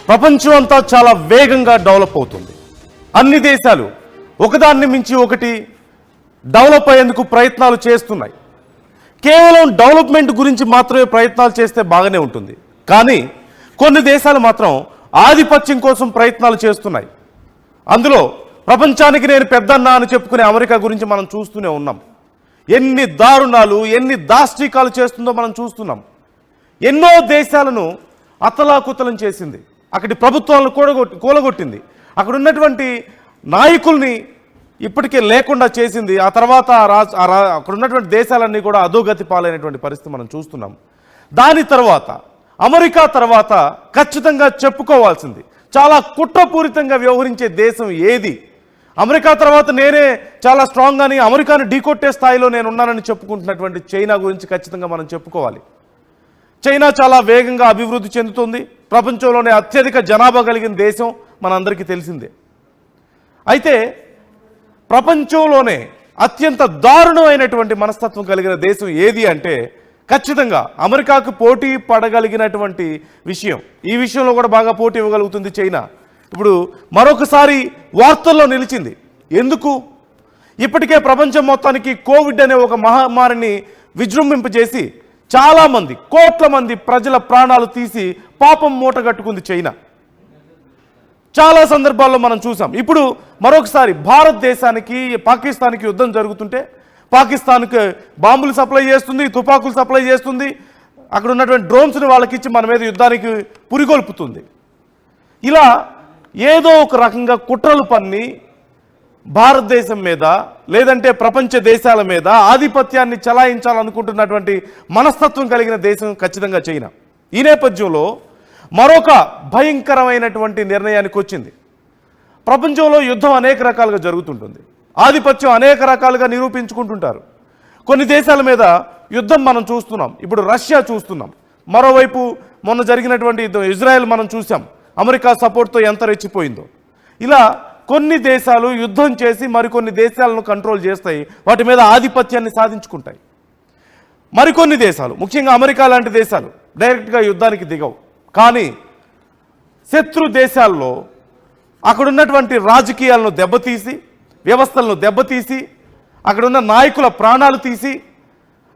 ప్రపంచం అంతా చాలా వేగంగా డెవలప్ అవుతుంది. అన్ని దేశాలు ఒకదాన్ని మించి ఒకటి డెవలప్ అయ్యేందుకు ప్రయత్నాలు చేస్తున్నాయి. కేవలం డెవలప్మెంట్ గురించి మాత్రమే ప్రయత్నాలు చేస్తే బాగానే ఉంటుంది, కానీ కొన్ని దేశాలు మాత్రం ఆధిపత్యం కోసం ప్రయత్నాలు చేస్తున్నాయి. అందులో ప్రపంచానికి నేను పెద్దన్నా అని చెప్పుకునే అమెరికా గురించి మనం చూస్తూనే ఉన్నాం. ఎన్ని దారుణాలు, ఎన్ని దాష్టికాలు చేస్తుందో మనం చూస్తున్నాం. ఎన్నో దేశాలను అతలాకుతలం చేసింది, అక్కడి ప్రభుత్వాలను కూలగొట్టింది, అక్కడ ఉన్నటువంటి నాయకుల్ని ఇప్పటికే లేకుండా చేసింది. ఆ తర్వాత అక్కడ ఉన్నటువంటి దేశాలన్నీ కూడా అధోగతి పాలైనటువంటి పరిస్థితి మనం చూస్తున్నాం. దాని తర్వాత అమెరికా తర్వాత ఖచ్చితంగా చెప్పుకోవాల్సింది, చాలా కుట్రపూరితంగా వ్యవహరించే దేశం ఏది? అమెరికా తర్వాత నేనే చాలా స్ట్రాంగ్ అని అమెరికాను ఢీకొట్టే స్థాయిలో నేను ఉన్నానని చెప్పుకుంటున్నటువంటి చైనా గురించి ఖచ్చితంగా మనం చెప్పుకోవాలి. చైనా చాలా వేగంగా అభివృద్ధి చెందుతుంది. ప్రపంచంలోనే అత్యధిక జనాభా కలిగిన దేశం మనందరికీ తెలిసిందే. అయితే ప్రపంచంలోనే అత్యంత దారుణమైనటువంటి మనస్తత్వం కలిగిన దేశం ఏది అంటే ఖచ్చితంగా అమెరికాకు పోటీ పడగలిగినటువంటి విషయం, ఈ విషయంలో కూడా బాగా పోటీ ఇవ్వగలుగుతుంది చైనా. ఇప్పుడు మరొకసారి వార్తల్లో నిలిచింది. ఎందుకు? ఇప్పటికే ప్రపంచం మొత్తానికి కోవిడ్ అనే ఒక మహమ్మారిని విజృంభింపజేసి చాలామంది, కోట్ల మంది ప్రజల ప్రాణాలు తీసి పాపం మూటగట్టుకుంది చైనా. చాలా సందర్భాల్లో మనం చూసాం. ఇప్పుడు మరొకసారి భారతదేశానికి పాకిస్తాన్కి యుద్ధం జరుగుతుంటే పాకిస్తాన్కి బాంబులు సప్లై చేస్తుంది, తుపాకులు సప్లై చేస్తుంది, అక్కడ ఉన్నటువంటి డ్రోన్స్ని వాళ్ళకిచ్చి మన మీద యుద్ధానికి పురిగొల్పుతుంది. ఇలా ఏదో ఒక రకంగా కుట్రలు పన్ని భారతదేశం మీద లేదంటే ప్రపంచ దేశాల మీద ఆధిపత్యాన్ని చలాయించాలనుకుంటున్నటువంటి మనస్తత్వం కలిగిన దేశం ఖచ్చితంగా చైనా. ఈ నేపథ్యంలో మరొక భయంకరమైనటువంటి నిర్ణయానికి వచ్చింది. ప్రపంచంలో యుద్ధం అనేక రకాలుగా జరుగుతుంటుంది, ఆధిపత్యం అనేక రకాలుగా నిరూపించుకుంటుంటారు. కొన్ని దేశాల మీద యుద్ధం మనం చూస్తున్నాం, ఇప్పుడు రష్యా చూస్తున్నాం. మరోవైపు మొన్న జరిగినటువంటి యుద్ధం ఇజ్రాయెల్ మనం చూసాం, అమెరికా సపోర్ట్తో ఎంత రెచ్చిపోయిందో. ఇలా కొన్ని దేశాలు యుద్ధం చేసి మరికొన్ని దేశాలను కంట్రోల్ చేస్తాయి, వాటి మీద ఆధిపత్యాన్ని సాధించుకుంటాయి. మరికొన్ని దేశాలు, ముఖ్యంగా అమెరికా లాంటి దేశాలు డైరెక్ట్గా యుద్ధానికి దిగవు, కానీ శత్రు దేశాల్లో అక్కడ ఉన్నటువంటి రాజకీయాలను దెబ్బతీసి, వ్యవస్థలను దెబ్బతీసి, అక్కడున్న నాయకుల ప్రాణాలు తీసి,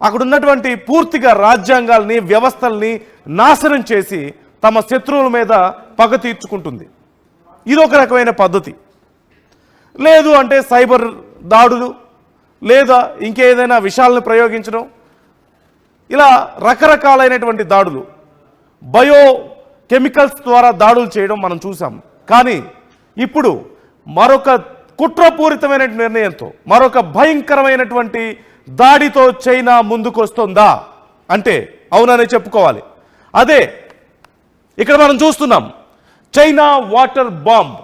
అక్కడ ఉన్నటువంటి పూర్తిగా రాజ్యాంగాల్ని వ్యవస్థల్ని నాశనం చేసి తమ శత్రువుల మీద పగ తీర్చుకుంటుంది. ఇది ఒక రకమైన పద్ధతి. లేదు అంటే సైబర్ దాడులు, లేదా ఇంకేదైనా విషయాలను ప్రయోగించడం, ఇలా రకరకాలైనటువంటి దాడులు, బయో కెమికల్స్ ద్వారా దాడులు చేయడం మనం చూసాం. కానీ ఇప్పుడు మరొక కుట్రపూరితమైన నిర్ణయంతో, మరొక భయంకరమైనటువంటి దాడితో చైనా ముందుకు వస్తుందా అంటే అవుననే చెప్పుకోవాలి. అదే ఇక్కడ మనం చూస్తున్నాం, చైనా వాటర్ బాంబ్.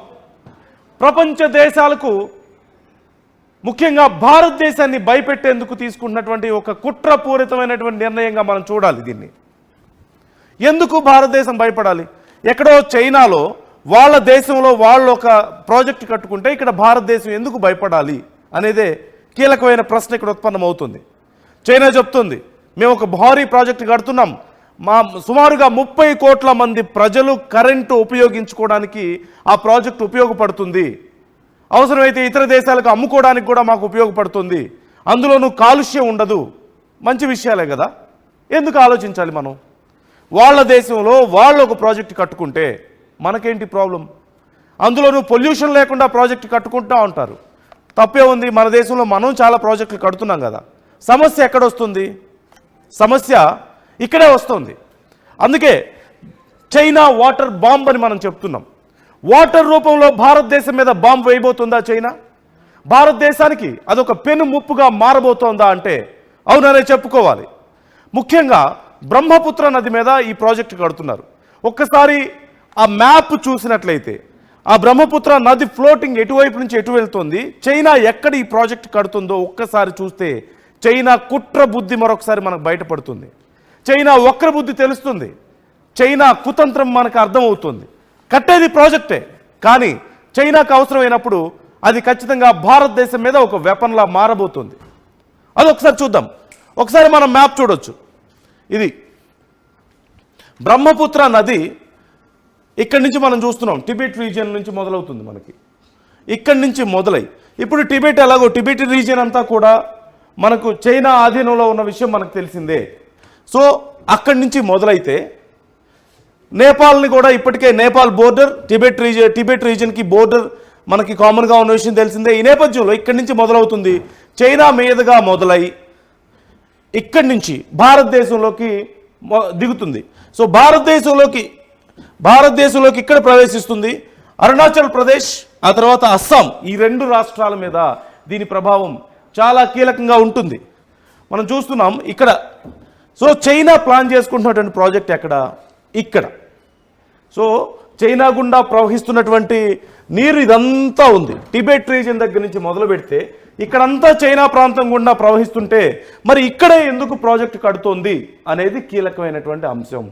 ప్రపంచ దేశాలకు, ముఖ్యంగా భారతదేశాన్ని భయపెట్టేందుకు తీసుకున్నటువంటి ఒక కుట్రపూరితమైనటువంటి నిర్ణయంగా మనం చూడాలి దీన్ని. ఎందుకు భారతదేశం భయపడాలి? ఎక్కడో చైనాలో వాళ్ళ దేశంలో వాళ్ళు ఒక ప్రాజెక్ట్ కట్టుకుంటే ఇక్కడ భారతదేశం ఎందుకు భయపడాలి అనేదే కీలకమైన ప్రశ్న ఇక్కడ ఉత్పన్నమవుతుంది. చైనా చెప్తుంది, మేము ఒక భారీ ప్రాజెక్ట్ కడుతున్నాం, సుమారుగా 30 కోట్ల మంది ప్రజలు కరెంటు ఉపయోగించుకోవడానికి ఆ ప్రాజెక్ట్ ఉపయోగపడుతుంది, అవసరమైతే ఇతర దేశాలకు అమ్ముకోవడానికి కూడా మాకు ఉపయోగపడుతుంది, అందులోనూ కాలుష్యం ఉండదు. మంచి విషయాలే కదా, ఎందుకు ఆలోచించాలి మనం? వాళ్ళ దేశంలో వాళ్ళు ఒక ప్రాజెక్ట్ కట్టుకుంటే మనకేంటి ప్రాబ్లం? అందులోనూ పొల్యూషన్ లేకుండా ప్రాజెక్ట్ కట్టుకుంటూ ఉంటారు, తప్పే ఉంది. మన దేశంలో మనం చాలా ప్రాజెక్టులు కడుతున్నాం కదా. సమస్య ఎక్కడొస్తుంది? సమస్య ఇక్కడే వస్తుంది. అందుకే చైనా వాటర్ బాంబ్ అని మనం చెప్తున్నాం. వాటర్ రూపంలో భారతదేశం మీద బాంబు వేయబోతుందా చైనా? భారతదేశానికి అదొక పెను ముప్పుగా మారబోతోందా అంటే అవుననే చెప్పుకోవాలి. ముఖ్యంగా బ్రహ్మపుత్ర నది మీద ఈ ప్రాజెక్టు కడుతున్నారు. ఒక్కసారి ఆ మ్యాప్ చూసినట్లయితే ఆ బ్రహ్మపుత్ర నది ఫ్లోటింగ్ ఎటువైపు నుంచి ఎటు వెళ్తుంది, చైనా ఎక్కడ ఈ ప్రాజెక్టు కడుతుందో ఒక్కసారి చూస్తే చైనా కుట్ర బుద్ధి మరొకసారి మనకు బయటపడుతుంది. చైనా వక్ర బుద్ధి తెలుస్తుంది, చైనా కుతంత్రం మనకు అర్థమవుతుంది. కట్టేది ప్రాజెక్టే, కానీ చైనాకు అవసరమైనప్పుడు అది ఖచ్చితంగా భారతదేశం మీద ఒక వెపన్లా మారబోతుంది. అది ఒకసారి చూద్దాం. ఒకసారి మనం మ్యాప్ చూడొచ్చు. ఇది బ్రహ్మపుత్ర నది ఇక్కడి నుంచి మనం చూస్తున్నాం టిబెట్ రీజియన్ నుంచి మొదలవుతుంది మనకి. ఇక్కడి నుంచి మొదలై ఇప్పుడు టిబెట్ ఎలాగో టిబెట్ రీజియన్ అంతా కూడా మనకు చైనా ఆధీనంలో ఉన్న విషయం మనకు తెలిసిందే. సో అక్కడి నుంచి మొదలైతే నేపాల్ని కూడా ఇప్పటికే నేపాల్ బోర్డర్ టిబెట్ రీజియన్కి బోర్డర్ మనకి కామన్గా ఉన్న విషయం తెలిసిందే. ఈ నేపథ్యంలో ఇక్కడి నుంచి మొదలవుతుంది, చైనా మీదుగా మొదలై ఇక్కడి నుంచి భారతదేశంలోకి దిగుతుంది. సో భారతదేశంలోకి ఇక్కడ ప్రవేశిస్తుంది. అరుణాచల్ ప్రదేశ్ ఆ తర్వాత అస్సాం, ఈ 2 రాష్ట్రాల మీద దీని ప్రభావం చాలా కీలకంగా ఉంటుంది. మనం చూస్తున్నాం ఇక్కడ. సో చైనా ప్లాన్ చేసుకుంటున్నటువంటి ప్రాజెక్ట్ ఎక్కడ? ఇక్కడ. సో చైనా గుండా ప్రవహిస్తున్నటువంటి నీరు ఇదంతా ఉంది. టిబెట్ రీజియన్ దగ్గర నుంచి మొదలు పెడితే ఇక్కడంతా చైనా ప్రాంతం గుండా ప్రవహిస్తుంటే మరి ఇక్కడే ఎందుకు ప్రాజెక్టు కడుతోంది అనేది కీలకమైనటువంటి అంశం.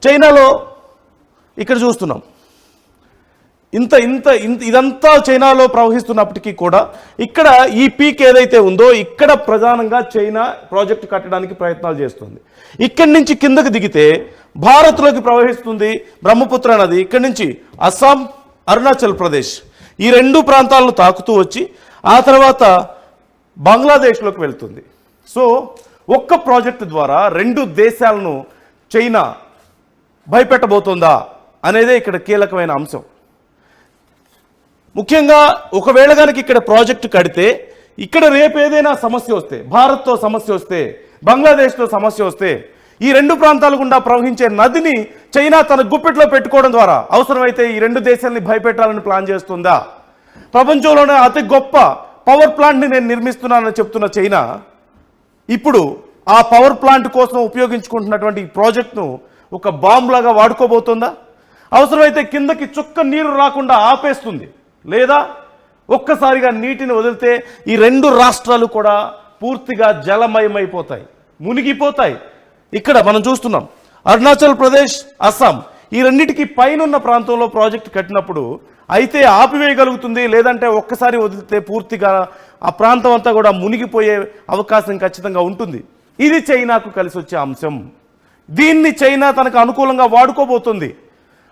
చైనాలో ఇక్కడ చూస్తున్నాం ఇదంతా చైనాలో ప్రవహిస్తున్నప్పటికీ కూడా ఇక్కడ ఈ పీక్ ఏదైతే ఉందో ఇక్కడ ప్రధానంగా చైనా ప్రాజెక్టు కట్టడానికి ప్రయత్నాలు చేస్తుంది. ఇక్కడి నుంచి కిందకు దిగితే భారత్లోకి ప్రవహిస్తుంది బ్రహ్మపుత్ర నది. ఇక్కడి నుంచి అస్సాం, అరుణాచల్ ప్రదేశ్ ఈ 2 ప్రాంతాలను తాకుతూ వచ్చి ఆ తర్వాత బంగ్లాదేశ్లోకి వెళ్తుంది. సో ఒక్క ప్రాజెక్టు ద్వారా 2 దేశాలను చైనా భయపెట్టబోతుందా అనేదే ఇక్కడ కీలకమైన అంశం. ముఖ్యంగా ఒకవేళ కనుక ఇక్కడ ప్రాజెక్టు కడితే ఇక్కడ రేపు ఏదైనా సమస్య వస్తే, భారత్తో సమస్య వస్తే, బంగ్లాదేశ్తో సమస్య వస్తే ఈ 2 ప్రాంతాల గుండా ప్రవహించే నదిని చైనా తన గుప్పెట్లో పెట్టుకోవడం ద్వారా అవసరమైతే ఈ 2 దేశాలని భయపెట్టాలని ప్లాన్ చేస్తుందా? ప్రపంచంలోనే అతి గొప్ప పవర్ ప్లాంట్ని నేను నిర్మిస్తున్నానని చెప్తున్న చైనా ఇప్పుడు ఆ పవర్ ప్లాంట్ కోసం ఉపయోగించుకుంటున్నటువంటి ఈ ప్రాజెక్టును ఒక బాంబులాగా వాడుకోబోతుందా? అవసరమైతే కిందకి చుక్క నీరు రాకుండా ఆపేస్తుంది, లేదా ఒక్కసారిగా నీటిని వదిలితే ఈ 2 రాష్ట్రాలు కూడా పూర్తిగా జలమయమైపోతాయి, మునిగిపోతాయి. ఇక్కడ మనం చూస్తున్నాం అరుణాచల్ ప్రదేశ్, అస్సాం ఈ రెండింటికి పైనున్న ప్రాంతంలో ప్రాజెక్టు కట్టినప్పుడు అయితే ఆపివేయగలుగుతుంది, లేదంటే ఒక్కసారి వదిలితే పూర్తిగా ఆ ప్రాంతం అంతా కూడా మునిగిపోయే అవకాశం ఖచ్చితంగా ఉంటుంది. ఇది చైనాకు కలిసి వచ్చే అంశం. దీన్ని చైనా తనకు అనుకూలంగా వాడుకోబోతుంది.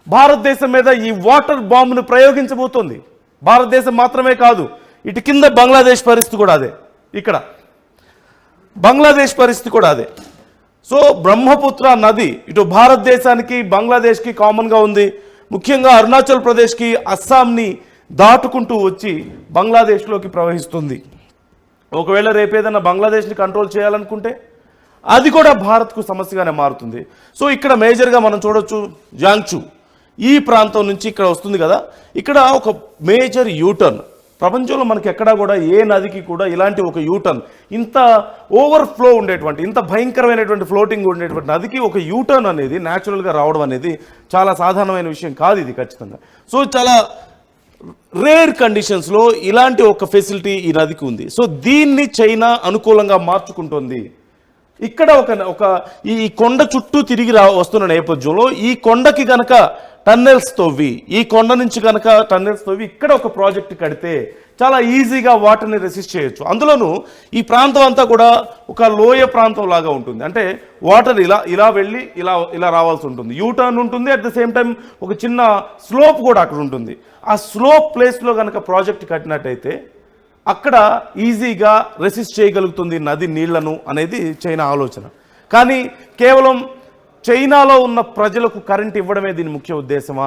భారతదేశం మీద ఈ వాటర్ బాంబును ప్రయోగించబోతోంది. భారతదేశం మాత్రమే కాదు, ఇటు కింద బంగ్లాదేశ్ పరిస్థితి కూడా అదే. ఇక్కడ బంగ్లాదేశ్ పరిస్థితి కూడా అదే. సో బ్రహ్మపుత్ర నది ఇటు భారతదేశానికి బంగ్లాదేశ్కి కామన్గా ఉంది. ముఖ్యంగా అరుణాచల్ ప్రదేశ్కి అస్సాంని దాటుకుంటూ వచ్చి బంగ్లాదేశ్లోకి ప్రవహిస్తుంది. ఒకవేళ రేపేదన్నా బంగ్లాదేశ్ని కంట్రోల్ చేయాలనుకుంటే అది కూడా భారత్కు సమస్యగానే మారుతుంది. సో ఇక్కడ మేజర్గా మనం చూడొచ్చు జాంగ్చూ ఈ ప్రాంతం నుంచి ఇక్కడ వస్తుంది కదా, ఇక్కడ ఒక మేజర్ యూటర్న్. ప్రపంచంలో మనకి ఎక్కడా కూడా ఏ నదికి కూడా ఇలాంటి ఒక యూటర్న్, ఇంత ఓవర్ఫ్లో ఉండేటువంటి, ఇంత భయంకరమైనటువంటి ఫ్లోటింగ్ ఉండేటువంటి నదికి ఒక యూటర్న్ అనేది న్యాచురల్గా రావడం అనేది చాలా సాధారణమైన విషయం కాదు ఇది ఖచ్చితంగా. సో చాలా రేర్ కండిషన్స్లో ఇలాంటి ఒక ఫెసిలిటీ ఈ నదికి ఉంది. సో దీన్ని చైనా అనుకూలంగా మార్చుకుంటుంది. ఇక్కడ ఒక ఈ కొండ చుట్టూ తిరిగి వస్తున్న నేపథ్యంలో ఈ కొండకి గనక టన్నెల్స్ తవ్వి, ఈ కొండ నుంచి కనుక టన్నెల్స్ తవ్వి ఇక్కడ ఒక ప్రాజెక్ట్ కడితే చాలా ఈజీగా వాటర్ని రెసిస్ట్ చేయొచ్చు. అందులోనూ ఈ ప్రాంతం అంతా కూడా ఒక లోయ ప్రాంతం లాగా ఉంటుంది. అంటే వాటర్ ఇలా వెళ్ళి ఇలా రావాల్సి ఉంటుంది, యూటర్న్ ఉంటుంది, అట్ ద సేమ్ టైం ఒక చిన్న స్లోప్ కూడా అక్కడ ఉంటుంది. ఆ స్లోప్ ప్లేస్లో కనుక ప్రాజెక్ట్ కట్టినట్టయితే అక్కడ ఈజీగా రెసిస్ట్ చేయగలుగుతుంది నది నీళ్లను అనేది చైనా ఆలోచన. కానీ కేవలం చైనాలో ఉన్న ప్రజలకు కరెంట్ ఇవ్వడమే దీని ముఖ్య ఉద్దేశమా?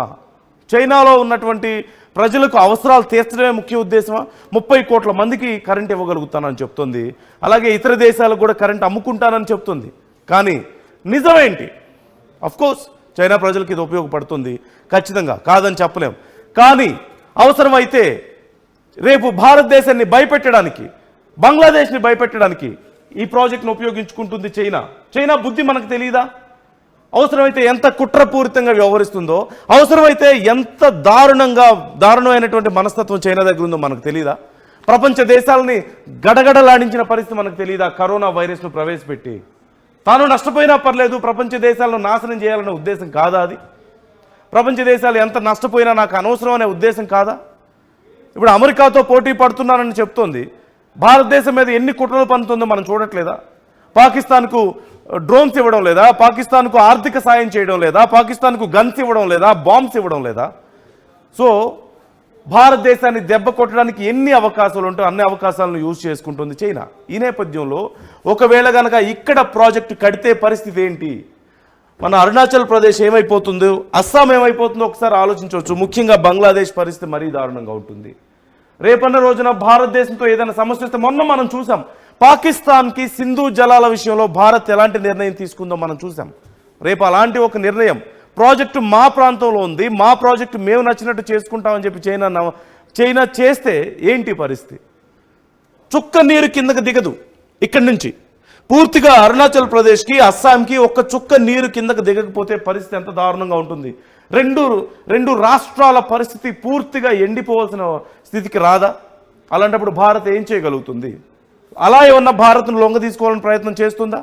చైనాలో ఉన్నటువంటి ప్రజలకు అవసరాలు తీర్చడమే ముఖ్య ఉద్దేశమా? 30 కోట్ల మందికి కరెంట్ ఇవ్వగలుగుతానని చెప్తుంది. అలాగే ఇతర దేశాలకు కూడా కరెంట్ అమ్ముకుంటానని చెప్తుంది. కానీ నిజమేంటి? అఫ్కోర్స్ చైనా ప్రజలకు ఇది ఉపయోగపడుతుంది ఖచ్చితంగా, కాదని చెప్పలేం. కానీ అవసరమైతే రేపు భారతదేశాన్ని భయపెట్టడానికి, బంగ్లాదేశ్ని భయపెట్టడానికి ఈ ప్రాజెక్ట్ను ఉపయోగించుకుంటుంది చైనా బుద్ధి మనకు తెలియదా? అవసరమైతే ఎంత కుట్రపూరితంగా వ్యవహరిస్తుందో, అవసరమైతే ఎంత దారుణమైనటువంటి మనస్తత్వం చైనా దగ్గర ఉందో మనకు తెలియదా? ప్రపంచ దేశాలని గడగడలాడించిన పరిస్థితి మనకు తెలియదా? కరోనా వైరస్ను ప్రవేశపెట్టి తాను నష్టపోయినా పర్లేదు, ప్రపంచ దేశాలను నాశనం చేయాలనే ఉద్దేశం కాదా అది? ప్రపంచ దేశాలు ఎంత నష్టపోయినా నాకు అనవసరం అనే ఉద్దేశం కాదా? ఇప్పుడు అమెరికాతో పోటీ పడుతున్నానని చెప్తోంది, భారతదేశం మీద ఎన్ని కుట్రలు పన్నుతుందో మనం చూడట్లేదా? పాకిస్తాన్కు డ్రోన్స్ ఇవ్వడం లేదా, పాకిస్తాన్కు ఆర్థిక సాయం చేయడం లేదా, పాకిస్తాన్కు గన్స్ ఇవ్వడం లేదా, బాంబ్స్ ఇవ్వడం లేదా? సో భారతదేశాన్ని దెబ్బ కొట్టడానికి ఎన్ని అవకాశాలు ఉంటే అన్ని అవకాశాలను యూజ్ చేసుకుంటుంది చైనా. ఈ నేపథ్యంలో ఒకవేళ కనుక ఇక్కడ ప్రాజెక్టు కడితే పరిస్థితి ఏంటి? మన అరుణాచల్ ప్రదేశ్ ఏమైపోతుందో, అస్సాం ఏమైపోతుందో ఒకసారి ఆలోచించవచ్చు. ముఖ్యంగా బంగ్లాదేశ్ పరిస్థితి మరీ దారుణంగా ఉంటుంది. రేపన్న రోజున భారతదేశంతో ఏదైనా సమస్య వస్తే మొన్న మనం చూసాం, పాకిస్తాన్కి సింధు జలాల విషయంలో భారత్ ఎలాంటి నిర్ణయం తీసుకుందో మనం చూసాం. రేపు అలాంటి ఒక నిర్ణయం, ప్రాజెక్టు మా ప్రాంతంలో ఉంది, మా ప్రాజెక్టు మేము నచ్చినట్టు చేసుకుంటామని చెప్పి చైనా చేస్తే ఏంటి పరిస్థితి? చుక్క నీరు కిందకు దిగదు. ఇక్కడి నుంచి పూర్తిగా అరుణాచల్ ప్రదేశ్కి, అస్సాంకి ఒక్క చుక్క నీరు కిందకు దిగకపోతే పరిస్థితి ఎంత దారుణంగా ఉంటుంది? రెండు రాష్ట్రాల పరిస్థితి పూర్తిగా ఎండిపోవాల్సిన స్థితికి రాదా? అలాంటప్పుడు భారత్ ఏం చేయగలుగుతుంది? అలా ఏమన్నా భారత్ను లొంగ తీసుకోవాలని ప్రయత్నం చేస్తుందా?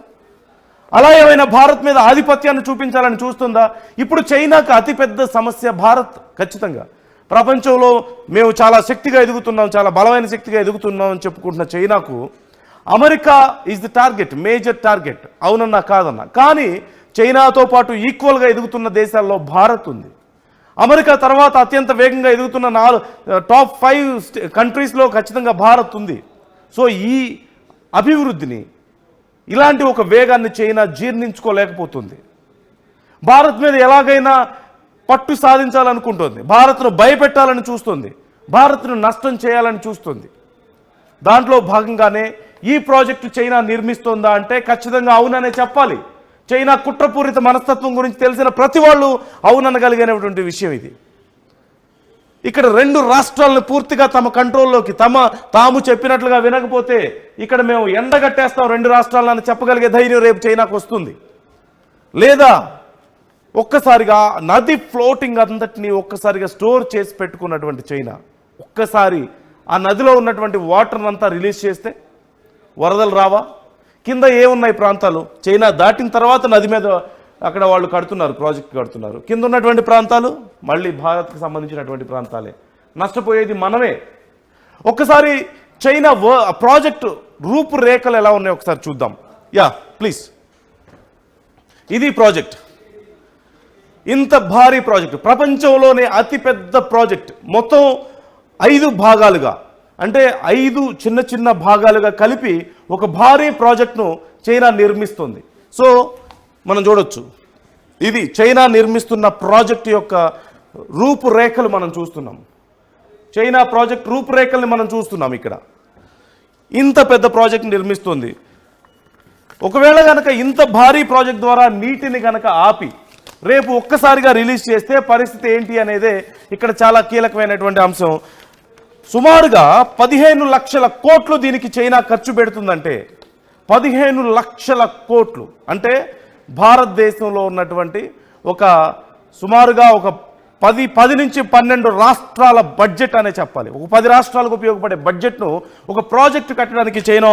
అలా ఏమైనా భారత్ మీద ఆధిపత్యాన్ని చూపించాలని చూస్తుందా? ఇప్పుడు చైనాకు అతిపెద్ద సమస్య భారత్. ఖచ్చితంగా ప్రపంచంలో మేము చాలా శక్తిగా ఎదుగుతున్నాం, చాలా బలమైన శక్తిగా ఎదుగుతున్నాం అని చెప్పుకుంటున్న చైనాకు America is the target, major target. అవునన్నా కాదన్నా, కానీ చైనాతో పాటు ఈక్వల్గా ఎదుగుతున్న దేశాల్లో భారత్ ఉంది. అమెరికా తర్వాత అత్యంత వేగంగా ఎదుగుతున్న టాప్ 5 కంట్రీస్లో ఖచ్చితంగా భారత్ ఉంది. సో ఈ అభివృద్ధిని, ఇలాంటి ఒక వేగాన్ని చైనా జీర్ణించుకోలేకపోతుంది. భారత్ మీద ఎలాగైనా పట్టు సాధించాలనుకుంటుంది, భారత్ను భయపెట్టాలని చూస్తుంది, భారత్ను నష్టం చేయాలని చూస్తుంది. దాంట్లో భాగంగానే ఈ ప్రాజెక్టు చైనా నిర్మిస్తోందా అంటే ఖచ్చితంగా అవుననే చెప్పాలి. చైనా కుట్రపూరిత మనస్తత్వం గురించి తెలిసిన ప్రతి వాళ్ళు అవుననగలిగినటువంటి విషయం ఇది. ఇక్కడ 2 రాష్ట్రాలను పూర్తిగా తమ కంట్రోల్లోకి, తాము చెప్పినట్లుగా వినకపోతే ఇక్కడ మేము ఎండగట్టేస్తాం 2 రాష్ట్రాలను చెప్పగలిగే ధైర్యం రేపు చైనాకు వస్తుంది. లేదా ఒక్కసారిగా నది ఫ్లోటింగ్ అంతటిని ఒక్కసారిగా స్టోర్ చేసి పెట్టుకున్నటువంటి చైనా ఒక్కసారి ఆ నదిలో ఉన్నటువంటి వాటర్ అంతా రిలీజ్ చేస్తే వరదలు రావా? కింద ఏమున్నాయి ప్రాంతాలు? చైనా దాటిన తర్వాత నది మీద అక్కడ వాళ్ళు కడుతున్నారు, ప్రాజెక్ట్ కడుతున్నారు. కింద ఉన్నటువంటి ప్రాంతాలు మళ్ళీ భారత్కి సంబంధించినటువంటి ప్రాంతాలే. నష్టపోయేది మనమే. ఒక్కసారి చైనా ప్రాజెక్టు రూపురేఖలు ఎలా ఉన్నాయో ఒకసారి చూద్దాం. Yeah please. ఇది ప్రాజెక్ట్. ఇంత భారీ ప్రాజెక్టు, ప్రపంచంలోనే అతిపెద్ద ప్రాజెక్ట్. మొత్తం 5 భాగాలుగా, అంటే 5 చిన్న చిన్న భాగాలుగా కలిపి ఒక భారీ ప్రాజెక్ట్ను చైనా నిర్మిస్తుంది. సో మనం చూడొచ్చు, ఇది చైనా నిర్మిస్తున్న ప్రాజెక్టు యొక్క రూపురేఖలు మనం చూస్తున్నాం. చైనా ప్రాజెక్ట్ రూపురేఖల్ని మనం చూస్తున్నాం. ఇక్కడ ఇంత పెద్ద ప్రాజెక్ట్ నిర్మిస్తుంది. ఒకవేళ కనుక ఇంత భారీ ప్రాజెక్ట్ ద్వారా నీటిని కనుక ఆపి రేపు ఒక్కసారిగా రిలీజ్ చేస్తే పరిస్థితి ఏంటి అనేదే ఇక్కడ చాలా కీలకమైనటువంటి అంశం. సుమారుగా 15 లక్షల కోట్లు దీనికి చైనా ఖర్చు పెడుతుందంటే, 15 లక్షల కోట్లు అంటే భారతదేశంలో ఉన్నటువంటి ఒక సుమారుగా ఒక 10 నుంచి 12 రాష్ట్రాల బడ్జెట్ అనే చెప్పాలి. ఒక 10 రాష్ట్రాలకు ఉపయోగపడే బడ్జెట్ను ఒక ప్రాజెక్టు కట్టడానికి చైనా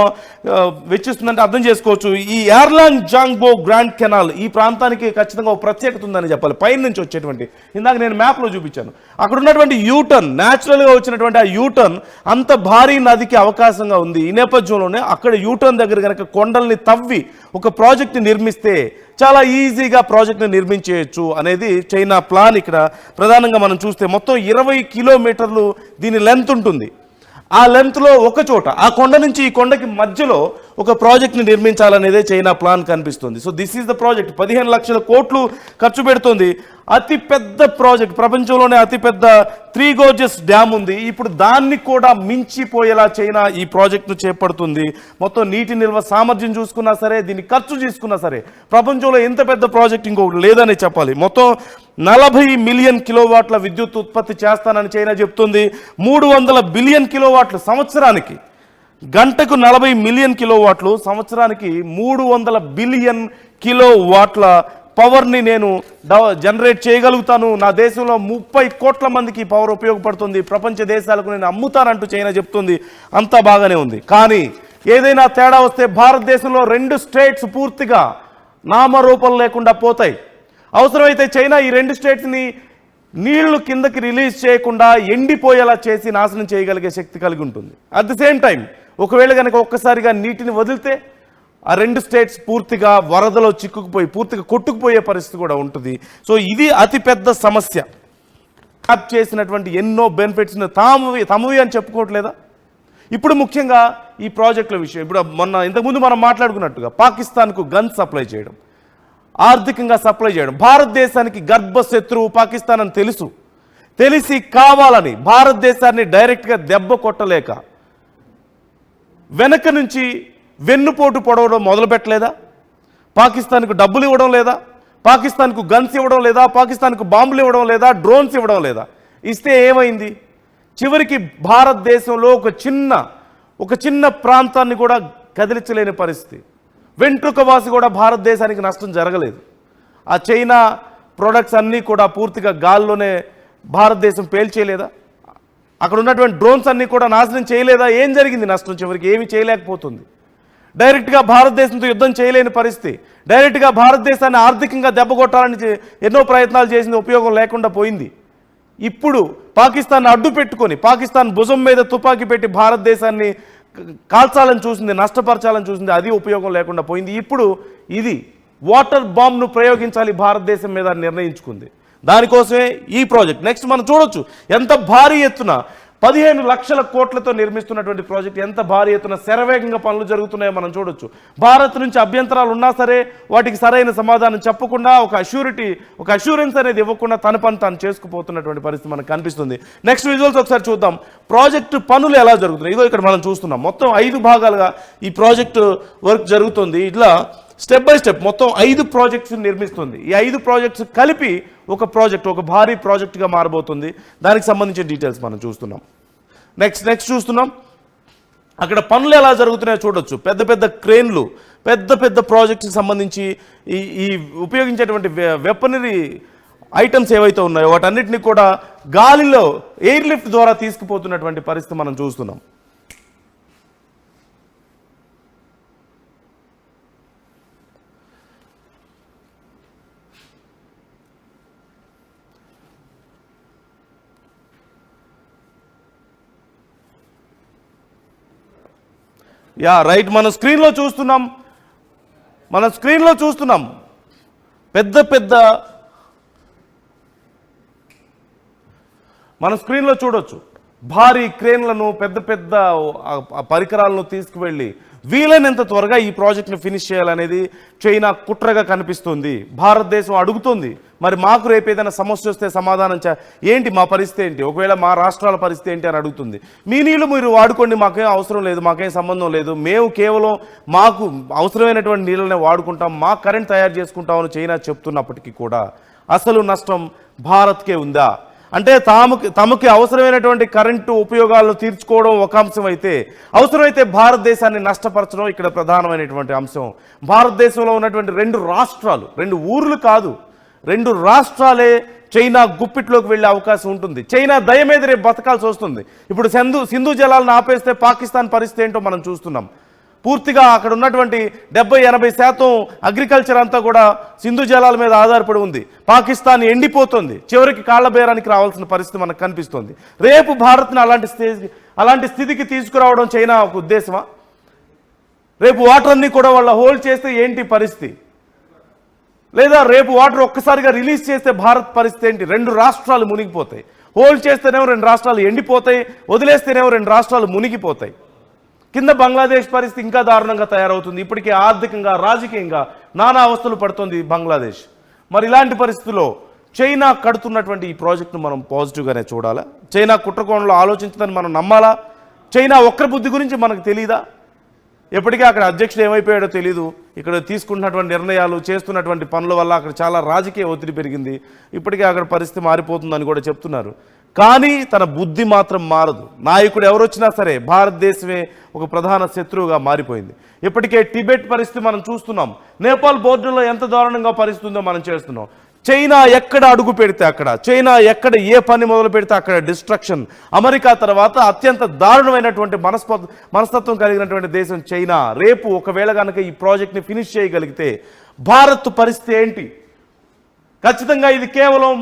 వెచ్చిస్తుందంటే అర్థం చేసుకోవచ్చు. ఈ యార్లాంగ్ జాంగ్బో గ్రాండ్ కెనాల్ ఈ ప్రాంతానికి ఖచ్చితంగా ఒక ప్రత్యేకత ఉందని చెప్పాలి. పైన నుంచి వచ్చేటువంటి, ఇందాక నేను మ్యాప్లో చూపించాను, అక్కడ ఉన్నటువంటి యూటర్న్, న్యాచురల్గా వచ్చినటువంటి ఆ యూటర్న్ అంత భారీ నదికి అవకాశంగా ఉంది. ఈ నేపథ్యంలోనే అక్కడ యూటర్న్ దగ్గర కనుక కొండల్ని తవ్వి ఒక ప్రాజెక్ట్ని నిర్మిస్తే చాలా ఈజీగా ప్రాజెక్ట్ని నిర్మించేయచ్చు అనేది చైనా ప్లాన్. ఇక్కడ ప్రధానంగా మనం చూస్తే మొత్తం 20 కిలోమీటర్లు దీని లెంత్ ఉంటుంది. ఆ లెంత్లో ఒక చోట, ఆ కొండ నుంచి ఈ కొండకి మధ్యలో ఒక ప్రాజెక్ట్ని నిర్మించాలనేదే చైనా ప్లాన్ కనిపిస్తుంది. So this is the project. 15 లక్షల కోట్లు ఖర్చు పెడుతుంది. అతిపెద్ద ప్రాజెక్ట్, ప్రపంచంలోనే అతిపెద్ద 3 గోర్జెస్ డ్యామ్ ఉంది. ఇప్పుడు దాన్ని కూడా మించిపోయేలా చైనా ఈ ప్రాజెక్టును చేపడుతుంది. మొత్తం నీటి నిల్వ సామర్థ్యం చూసుకున్నా సరే, దీన్ని ఖర్చు తీసుకున్నా సరే ప్రపంచంలో ఎంత పెద్ద ప్రాజెక్ట్ ఇంకొకటి లేదని చెప్పాలి. మొత్తం 40 మిలియన్ కిలోవాట్ల విద్యుత్ ఉత్పత్తి చేస్తానని చైనా చెప్తుంది. 300 బిలియన్ కిలోవాట్లు సంవత్సరానికి. గంటకు 40 మిలియన్ కిలోవాట్లు, సంవత్సరానికి 300 బిలియన్ కిలోవాట్ల పవర్ని నేను జనరేట్ చేయగలుగుతాను. నా దేశంలో 30 కోట్ల మందికి పవర్ ఉపయోగపడుతుంది. ప్రపంచ దేశాలకు నేను అమ్ముతానంటూ చైనా చెప్తుంది. అంతా బాగానే ఉంది. కానీ ఏదైనా తేడా వస్తే భారతదేశంలో 2 స్టేట్స్ పూర్తిగా నామరూపం లేకుండా పోతాయి. అవసరమైతే చైనా ఈ 2 స్టేట్స్ని నీళ్లు కిందకి రిలీజ్ చేయకుండా ఎండిపోయేలా చేసి నాశనం చేయగలిగే శక్తి కలిగి ఉంటుంది. అట్ ది సేమ్ టైం ఒకవేళ కనుక ఒక్కసారిగా నీటిని వదిలితే ఆ రెండు స్టేట్స్ పూర్తిగా వరదలో చిక్కుకుపోయి పూర్తిగా కొట్టుకుపోయే పరిస్థితి కూడా ఉంటుంది. సో ఇది అతిపెద్ద సమస్య. క్యాప్ చేసినటువంటి ఎన్నో బెనిఫిట్స్ని తమవి అని చెప్పుకోవట్లేదా? ఇప్పుడు ముఖ్యంగా ఈ ప్రాజెక్టుల విషయం, ఇప్పుడు ఇంతకుముందు మనం మాట్లాడుకున్నట్టుగా పాకిస్తాన్కు గన్ సప్లై చేయడం, ఆర్థికంగా సప్లై చేయడం, భారతదేశానికి గర్భశత్రువు పాకిస్తాన్ అని తెలిసి కావాలని భారతదేశాన్ని డైరెక్ట్గా దెబ్బ కొట్టలేక వెనక నుంచి వెన్నుపోటు పొడవడం మొదలుపెట్టలేదా? పాకిస్తాన్కు డబ్బులు ఇవ్వడం లేదా? పాకిస్తాన్కు గన్స్ ఇవ్వడం లేదా? పాకిస్తాన్కు బాంబులు ఇవ్వడం లేదా? డ్రోన్స్ ఇవ్వడం లేదా? ఇస్తే ఏమైంది? చివరికి భారతదేశంలో ఒక చిన్న ప్రాంతాన్ని కూడా కదిలించలేని పరిస్థితి. వెంట్రుకవాసి కూడా భారతదేశానికి నష్టం జరగలేదు. ఆ చైనా ప్రొడక్ట్స్ అన్నీ కూడా పూర్తిగా గాల్లోనే భారతదేశం పేల్చేయలేదా? అక్కడ ఉన్నటువంటి డ్రోన్స్ అన్నీ కూడా నాశనం చేయలేదా? ఏం జరిగింది నష్టం? చివరికి ఏమీ చేయలేకపోతుంది. డైరెక్ట్గా భారతదేశంతో యుద్ధం చేయలేని పరిస్థితి, డైరెక్ట్గా భారతదేశాన్ని ఆర్థికంగా దెబ్బకొట్టాలని ఎన్నో ప్రయత్నాలు చేసింది, ఉపయోగం లేకుండా పోయింది. ఇప్పుడు పాకిస్తాన్ అడ్డు పెట్టుకొని పాకిస్తాన్ భుజం మీద తుపాకీ పెట్టి భారతదేశాన్ని కాల్చాలని చూసింది, నష్టపరచాలని చూసింది, అది ఉపయోగం లేకుండా పోయింది. ఇప్పుడు ఇది వాటర్ బాంబ్ను ప్రయోగించాలి భారతదేశం మీద నిర్ణయించుకుంది. దానికోసమే ఈ ప్రాజెక్ట్. నెక్స్ట్ మనం చూడొచ్చు ఎంత భారీ ఎత్తున 15 లక్షల కోట్లతో నిర్మిస్తున్నటువంటి ప్రాజెక్ట్, ఎంత భారీ ఎత్తున శరవేగంగా పనులు జరుగుతున్నాయో మనం చూడొచ్చు. భారత్ నుంచి అభ్యంతరాలు ఉన్నా సరే వాటికి సరైన సమాధానం చెప్పకుండా ఒక అష్యూరెన్స్ అనేది ఇవ్వకుండా తన పని తాను చేసుకుపోతున్నటువంటి పరిస్థితి మనకు కనిపిస్తుంది. నెక్స్ట్ విజువల్స్ ఒకసారి చూద్దాం. ప్రాజెక్టు పనులు ఎలా జరుగుతున్నాయి ఇదో ఇక్కడ మనం చూస్తున్నాం. మొత్తం 5 భాగాలుగా ఈ ప్రాజెక్టు వర్క్ జరుగుతుంది. ఇట్లా స్టెప్ బై స్టెప్ మొత్తం 5 ప్రాజెక్ట్స్ నిర్మిస్తుంది. ఈ 5 ప్రాజెక్ట్స్ కలిపి ఒక భారీ ప్రాజెక్టుగా మారబోతుంది. దానికి సంబంధించిన డీటెయిల్స్ మనం చూస్తున్నాం. నెక్స్ట్ చూస్తున్నాం. అక్కడ పనులు ఎలా జరుగుతున్నాయో చూడొచ్చు. పెద్ద క్రేన్లు, పెద్ద ప్రాజెక్ట్కి సంబంధించి ఈ ఉపయోగించేటువంటి వెపనరీ ఐటమ్స్ ఏవైతే ఉన్నాయో వాటన్నిటిని కూడా గాలిలో ఎయిర్ లిఫ్ట్ ద్వారా తీసుకుపోతున్నటువంటి పరిస్థితి మనం చూస్తున్నాం. రైట్, మన స్క్రీన్లో చూస్తున్నాం మన స్క్రీన్లో చూడొచ్చు భారీ క్రేన్లను, పెద్ద పరికరాలను తీసుకువెళ్ళి వీలైనంత త్వరగా ఈ ప్రాజెక్ట్ని ఫినిష్ చేయాలనేది చైనా కుట్రగా కనిపిస్తుంది. భారతదేశం అడుగుతుంది, మరి మాకు రేపు ఏదైనా సమస్య వస్తే సమాధానం ఏంటి, మా పరిస్థితి ఏంటి, ఒకవేళ మా రాష్ట్రాల పరిస్థితి ఏంటి అని అడుగుతుంది. మీ నీళ్ళు మీరు వాడుకోండి, మాకేం అవసరం లేదు, మాకేం సంబంధం లేదు, మేము కేవలం మాకు అవసరమైనటువంటి నీళ్ళనే వాడుకుంటాం, మా కరెంట్ తయారు చేసుకుంటామని చైనా చెప్తున్నప్పటికీ కూడా అసలు నష్టం భారత్కే ఉందా? అంటే తమకి అవసరమైనటువంటి కరెంటు ఉపయోగాలను తీర్చుకోవడం ఒక అంశం అయితే, అవసరమైతే భారతదేశాన్ని నష్టపరచడం ఇక్కడ ప్రధానమైనటువంటి అంశం. భారతదేశంలో ఉన్నటువంటి 2 రాష్ట్రాలు, 2 ఊర్లు కాదు, 2 రాష్ట్రాలే చైనా గుప్పిట్లోకి వెళ్ళే అవకాశం ఉంటుంది. చైనా దయ మీద రేపు బతకాల్సి వస్తుంది. ఇప్పుడు సింధు జలాలను ఆపేస్తే పాకిస్తాన్ పరిస్థితి ఏంటో మనం చూస్తున్నాం. పూర్తిగా అక్కడ ఉన్నటువంటి 70-80% అగ్రికల్చర్ అంతా కూడా సింధు జలాల మీద ఆధారపడి ఉంది. పాకిస్తాన్ ఎండిపోతుంది, చివరికి కాళ్ల బేరానికి రావాల్సిన పరిస్థితి మనకు కనిపిస్తుంది. రేపు భారత్ని అలాంటి స్థితికి తీసుకురావడం చైనా ఒక ఉద్దేశమా? రేపు వాటర్ అన్ని కూడా వాళ్ళ హోల్డ్ చేస్తే ఏంటి పరిస్థితి? లేదా రేపు వాటర్ ఒక్కసారిగా రిలీజ్ చేస్తే భారత్ పరిస్థితి ఏంటి? 2 రాష్ట్రాలు మునిగిపోతాయి. హోల్డ్ చేస్తేనేమో 2 రాష్ట్రాలు ఎండిపోతాయి, వదిలేస్తేనేమో 2 రాష్ట్రాలు మునిగిపోతాయి. కింద బంగ్లాదేశ్ పరిస్థితి ఇంకా దారుణంగా తయారవుతుంది. ఇప్పటికే ఆర్థికంగా, రాజకీయంగా నానా అవస్థలు పడుతుంది బంగ్లాదేశ్. మరి ఇలాంటి పరిస్థితుల్లో చైనా కడుతున్నటువంటి ఈ ప్రాజెక్టును మనం పాజిటివ్గానే చూడాలా? చైనా కుట్రకోణంలో ఆలోచించదని మనం నమ్మాలా? చైనా ఒక్కరి బుద్ధి గురించి మనకు తెలీదా? ఎప్పటికీ అక్కడ అధ్యక్షుడు ఏమైపోయాడో తెలీదు. ఇక్కడ తీసుకుంటున్నటువంటి నిర్ణయాలు, చేస్తున్నటువంటి పనుల వల్ల అక్కడ చాలా రాజకీయ ఒత్తిడి పెరిగింది. ఇప్పటికే అక్కడ పరిస్థితి మారిపోతుందని కూడా చెప్తున్నారు. కానీ తన బుద్ధి మాత్రం మారదు. నాయకుడు ఎవరొచ్చినా సరే భారతదేశమే ఒక ప్రధాన శత్రువుగా మారిపోయింది. ఇప్పటికే టిబెట్ పరిస్థితి మనం చూస్తున్నాం. నేపాల్ బోర్డర్లో ఎంత దారుణంగా పరిస్థితి ఉందో మనం చేస్తున్నాం. చైనా ఎక్కడ అడుగు పెడితే అక్కడ, చైనా ఎక్కడ ఏ పని మొదలు పెడితే అక్కడ డిస్ట్రక్షన్. అమెరికా తర్వాత అత్యంత దారుణమైనటువంటి మనస్తత్వం కలిగినటువంటి దేశం చైనా. రేపు ఒకవేళ కనుక ఈ ప్రాజెక్ట్ని ఫినిష్ చేయగలిగితే భారత్ పరిస్థితి ఏంటి? ఖచ్చితంగా ఇది కేవలం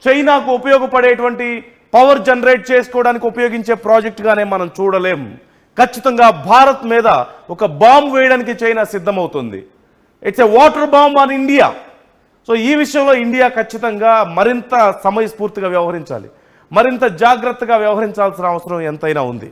చైనాకు ఉపయోగపడేటువంటి పవర్ జనరేట్ చేసుకోవడానికి ఉపయోగించే ప్రాజెక్టుగానే మనం చూడలేం. ఖచ్చితంగా భారత్ మీద ఒక బాంబు వేయడానికి చైనా సిద్ధమవుతుంది. It's a water bomb on India. So ఈ విషయంలో ఇండియా ఖచ్చితంగా మరింత సమయస్ఫూర్తిగా వ్యవహరించాలి, మరింత జాగ్రత్తగా వ్యవహరించాల్సిన అవసరం ఎంతైనా ఉంది.